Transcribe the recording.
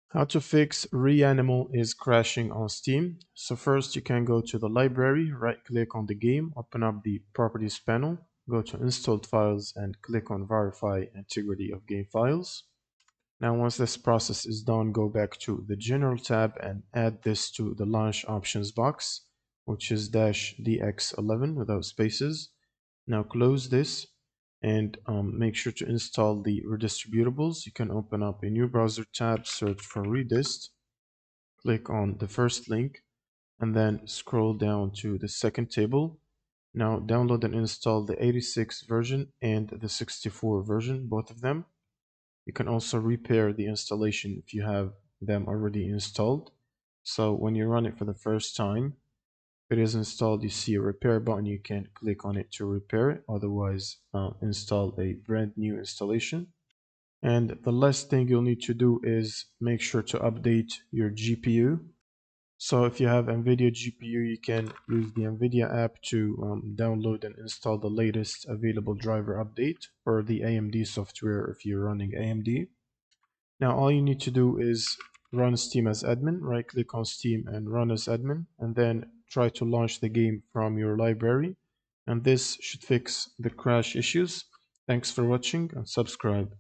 How to fix REANIMAL is crashing on Steam. So first you can go to the library, right click on the game, open up the properties panel, go to installed files and click on verify integrity of game files. Now once this process is done, go back to the general tab and add this to the launch options box, which is -dx11 without spaces. Now close this and make sure to install the redistributables. You can open up a new browser tab, search for redist, click on the first link, and then scroll down to the second table. Now download and install the 86 version and the 64 version, both of them. You can also repair the installation if you have them already installed. So when you run it for the first time, if it is installed, you see a repair button. You can click on it to repair it. Otherwise, install a brand new installation. And the last thing you'll need to do is make sure to update your GPU. So if you have NVIDIA GPU, you can use the NVIDIA app to download and install the latest available driver update for the AMD software if you're running AMD. Now all you need to do is run Steam as admin, right click on Steam and run as admin, and then try to launch the game from your library. And this should fix the crash issues. Thanks for watching and subscribe.